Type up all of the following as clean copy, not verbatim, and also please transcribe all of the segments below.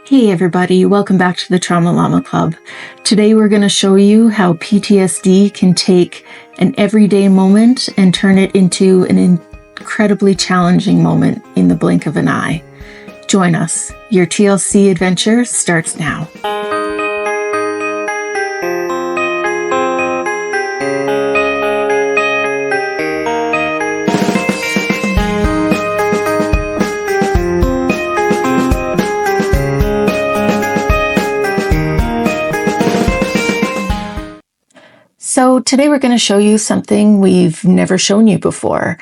Hey everybody, welcome back to the Trauma Llama Club. Today we're going to show you how PTSD can take an everyday moment and turn it into an incredibly challenging moment in the blink of an eye. Join us. Your TLC adventure starts now. So today we're going to show you something we've never shown you before.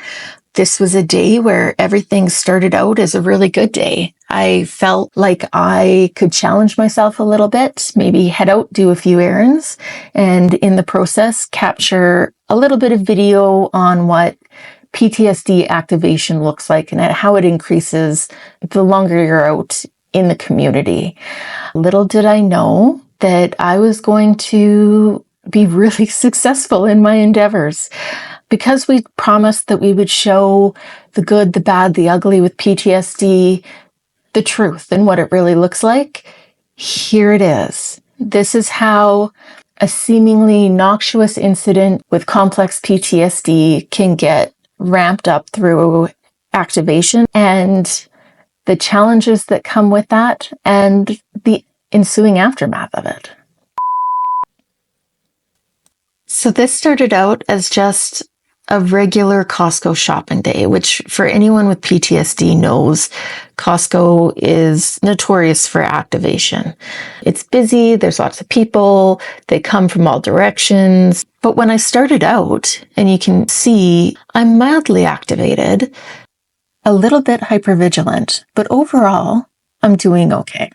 This was a day where everything started out as a really good day. I felt like I could challenge myself a little bit, maybe head out, do a few errands, and in the process capture a little bit of video on what PTSD activation looks like and how it increases the longer you're out in the community. Little did I know that I was going to be really successful in my endeavors. Because we promised that we would show the good, the bad, the ugly with PTSD, the truth and what it really looks like, here it is. This is how a seemingly noxious incident with complex PTSD can get ramped up through activation and the challenges that come with that and the ensuing aftermath of it. So this started out as just a regular Costco shopping day, which for anyone with PTSD knows, Costco is notorious for activation. It's busy, there's lots of people, they come from all directions. But when I started out, and you can see I'm mildly activated, a little bit hypervigilant, but overall, I'm doing okay.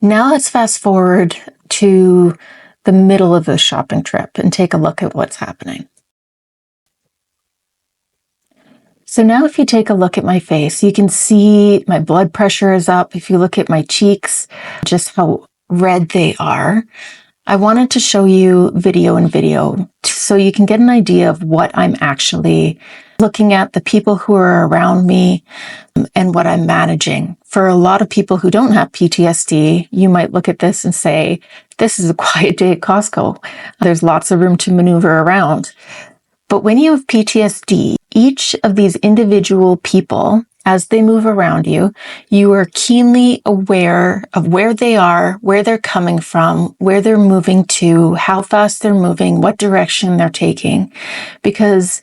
Now let's fast forward to the middle of the shopping trip and take a look at what's happening. So now if you take a look at my face, you can see my blood pressure is up. If you look at my cheeks, just how red they are. I wanted to show you video so you can get an idea of what I'm actually looking at, the people who are around me, and what I'm managing. For a lot of people who don't have PTSD, you might look at this and say, this is a quiet day at Costco. There's lots of room to maneuver around. But when you have PTSD, each of these individual people, as they move around you, you are keenly aware of where they are, where they're coming from, where they're moving to, how fast they're moving, what direction they're taking. Because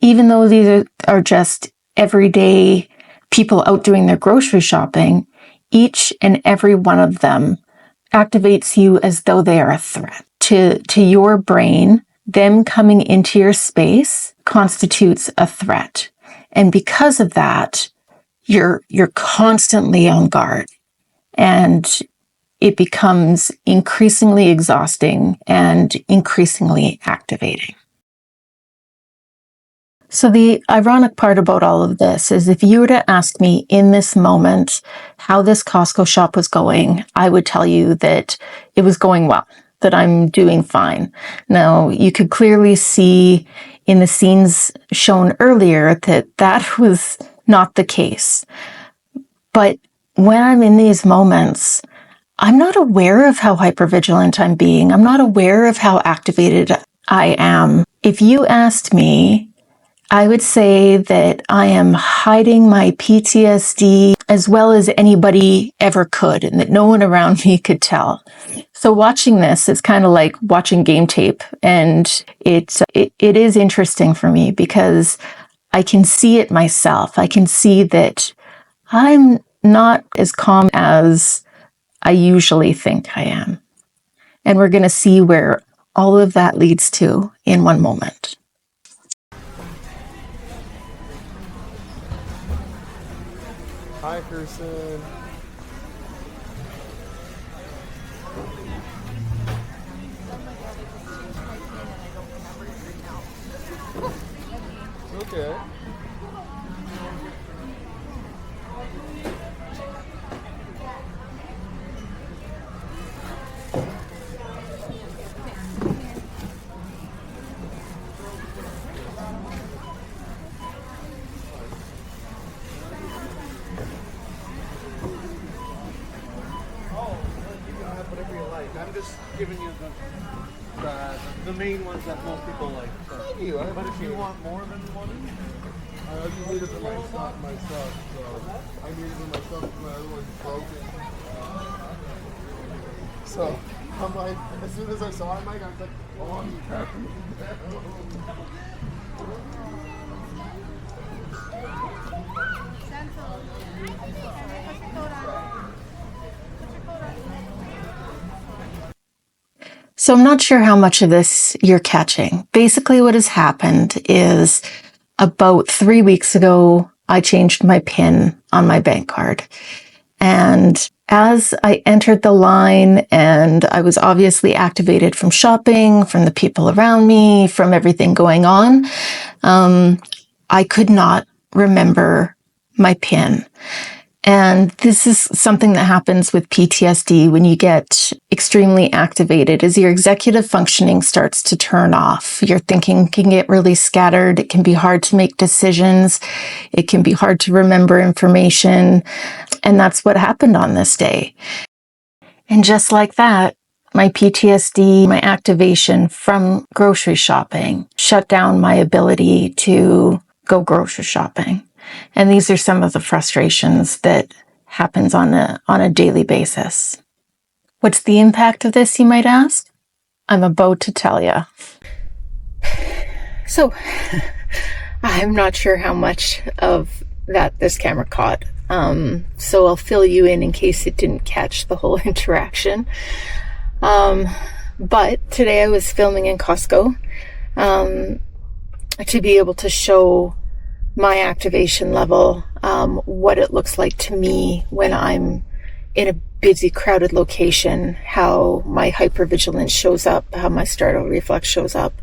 even though these are just everyday people out doing their grocery shopping, each and every one of them activates you as though they are a threat. To your brain, them coming into your space constitutes a threat. And because of that, you're constantly on guard. And it becomes increasingly exhausting and increasingly activating. So the ironic part about all of this is if you were to ask me in this moment how this Costco shop was going, I would tell you that it was going well, that I'm doing fine. Now, you could clearly see in the scenes shown earlier that that was not the case. But when I'm in these moments, I'm not aware of how hypervigilant I'm being. I'm not aware of how activated I am. If you asked me, I would say that I am hiding my PTSD as well as anybody ever could, and that no one around me could tell. So watching this is kind of like watching game tape, and it is interesting for me because I can see it myself. I can see that I'm not as calm as I usually think I am. And we're going to see where all of that leads to in one moment. Hi, Kirsten. Okay. I'm just giving you the main ones that most people like. So. Thank you. But if you want more than one, I just need it for myself, so I need it for myself because my other one's broken. So I'm like, as soon as I saw it, Mike, I was like, oh, I'm cracking So I'm not sure how much of this you're catching. Basically, what has happened is about 3 weeks ago, I changed my PIN on my bank card. And as I entered the line, and I was obviously activated from shopping, from the people around me, from everything going on, I could not remember my PIN. And this is something that happens with PTSD when you get extremely activated, is your executive functioning starts to turn off. Your thinking can get really scattered. It can be hard to make decisions. It can be hard to remember information. And that's what happened on this day. And just like that, my PTSD, my activation from grocery shopping, shut down my ability to go grocery shopping. And these are some of the frustrations that happens on a daily basis. What's the impact of this, you might ask? I'm about to tell you. So, I'm not sure how much of that this camera caught. So I'll fill you in case it didn't catch the whole interaction. But today I was filming in Costco to be able to show my activation level, what it looks like to me when I'm in a busy, crowded location, how my hypervigilance shows up, how my startle reflex shows up.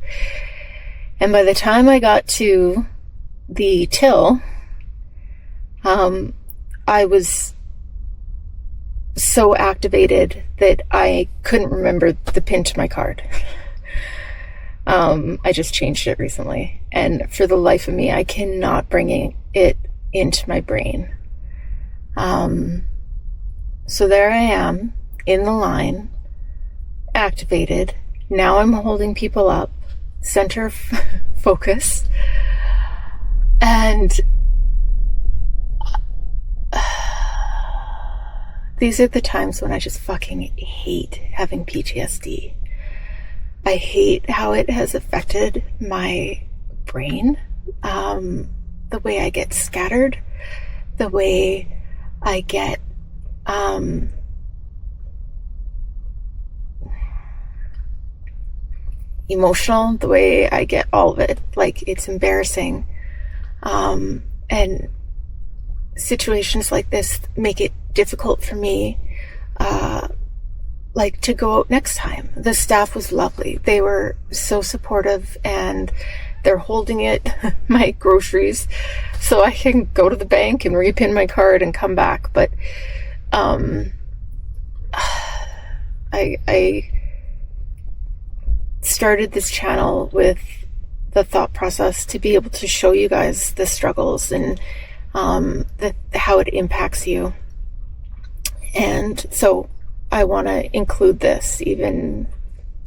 And by the time I got to the till, I was so activated that I couldn't remember the PIN to my card. I just changed it recently, and for the life of me, I cannot bring it into my brain. So there I am in the line, activated. Now I'm holding people up, center of focus, and these are the times when I just fucking hate having PTSD. I hate how it has affected my brain, the way I get scattered, the way I get emotional, the way I get all of it. Like, it's embarrassing. And situations like this make it difficult for me to go out next time. The staff was lovely. They were so supportive, and they're holding my groceries, so I can go to the bank and repin my card and come back. But I started this channel with the thought process to be able to show you guys the struggles and how it impacts you. And so I want to include this, even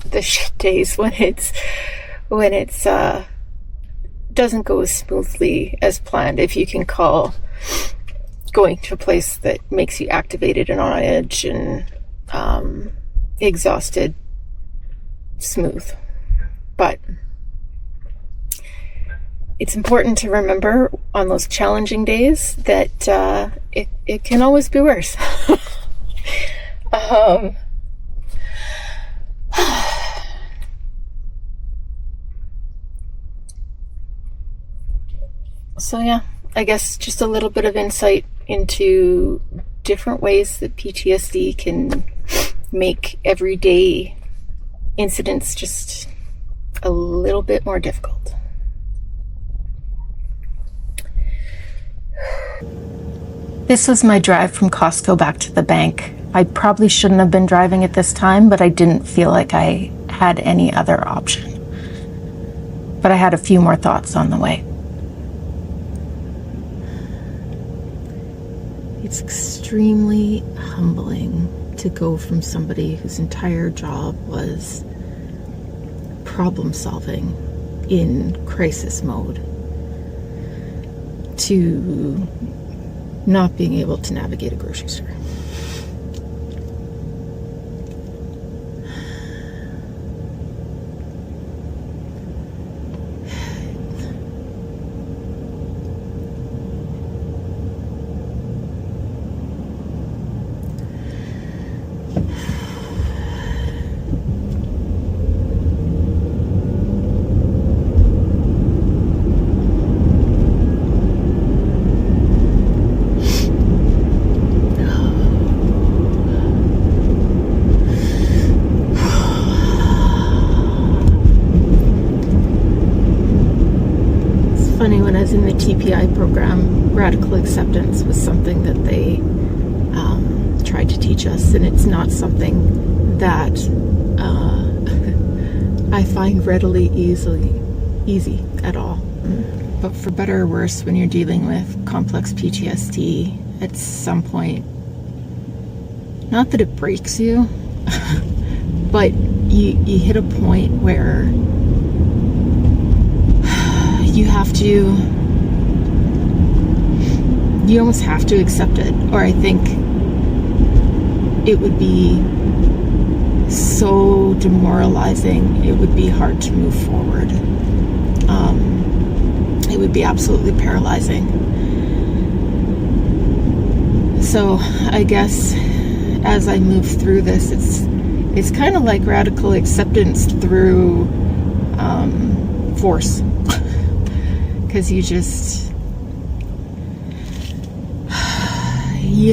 the shit days when it's doesn't go as smoothly as planned, if you can call going to a place that makes you activated and on edge and exhausted smooth. But it's important to remember on those challenging days that it can always be worse. So yeah, I guess just a little bit of insight into different ways that PTSD can make everyday incidents just a little bit more difficult. This was my drive from Costco back to the bank. I probably shouldn't have been driving at this time, but I didn't feel like I had any other option. But I had a few more thoughts on the way. It's extremely humbling to go from somebody whose entire job was problem solving in crisis mode to not being able to navigate a grocery store. Funny, when I was in the TPI program, radical acceptance was something that they tried to teach us, and it's not something that I find readily easy at all. But for better or worse, when you're dealing with complex PTSD, at some point, not that it breaks you, but you hit a point where you almost have to accept it, or I think it would be so demoralizing, it would be hard to move forward. It would be absolutely paralyzing. So I guess as I move through this, it's kind of like radical acceptance through force. Because you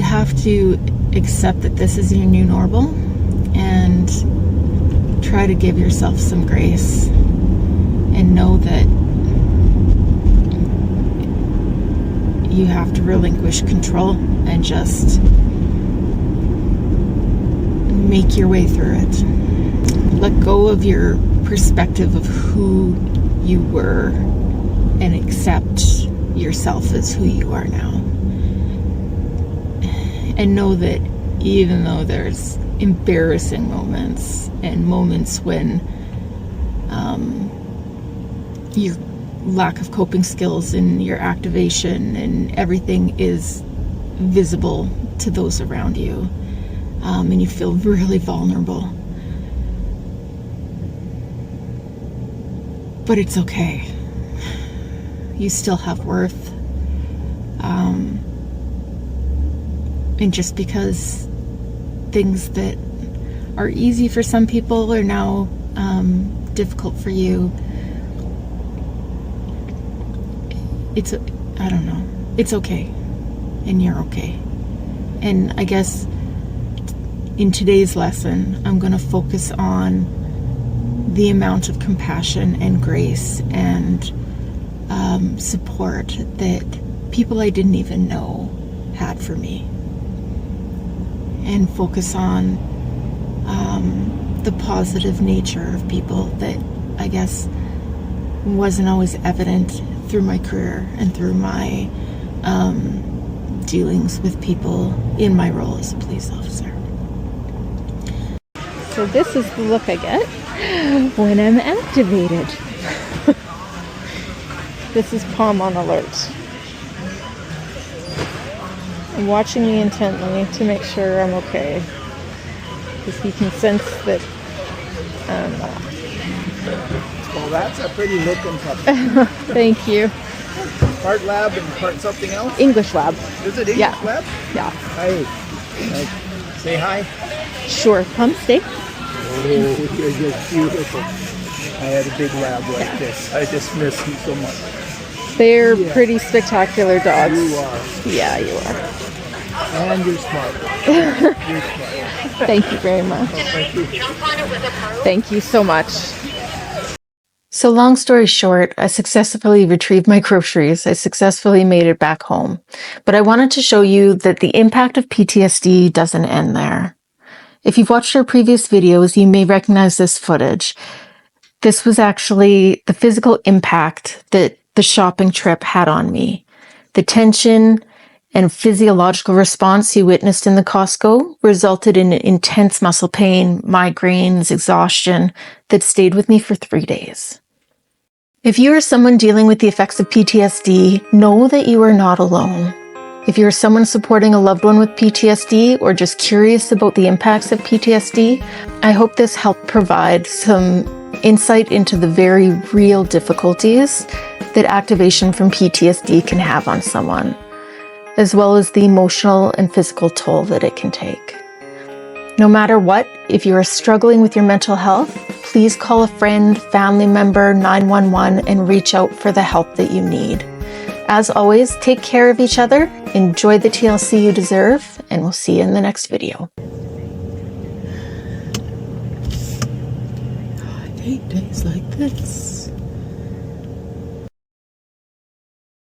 have to accept that this is your new normal and try to give yourself some grace and know that you have to relinquish control and just make your way through it. Let go of your perspective of who you were and accept yourself as who you are now. And know that even though there's embarrassing moments and moments when your lack of coping skills and your activation and everything is visible to those around you, and you feel really vulnerable. But it's okay. You still have worth. And just because things that are easy for some people are now difficult for you, I don't know, it's okay, and you're okay. And I guess in today's lesson, I'm going to focus on the amount of compassion and grace and support that people I didn't even know had for me, and focus on the positive nature of people that I guess wasn't always evident through my career and through my dealings with people in my role as a police officer. So this is the look I get when I'm activated. This is Palm on alert. And watching me intently to make sure I'm okay, because he can sense that I'm not. Well, that's a pretty looking puppy. Thank you. Part lab and part something else? English lab. Is it English lab? Yeah. Hi. Say hi. Sure. Come stay. Oh, you're beautiful. I had a big lab like this. I just miss him so much. They're pretty spectacular dogs. You are. Yeah, you are. And you're smart. You're smart. Thank you very much. Thank you. Thank you so much. So long story short, I successfully retrieved my groceries. I successfully made it back home. But I wanted to show you that the impact of PTSD doesn't end there. If you've watched our previous videos, you may recognize this footage. This was actually the physical impact that the shopping trip had on me. The tension and physiological response you witnessed in the Costco resulted in intense muscle pain, migraines, exhaustion that stayed with me for 3 days. If you are someone dealing with the effects of PTSD, know that you are not alone. If you are someone supporting a loved one with PTSD or just curious about the impacts of PTSD, I hope this helped provide some insight into the very real difficulties that activation from PTSD can have on someone, as well as the emotional and physical toll that it can take. No matter what, if you are struggling with your mental health, please call a friend, family member, 911, and reach out for the help that you need. As always, take care of each other, enjoy the TLC you deserve, and we'll see you in the next video. I hate days like this.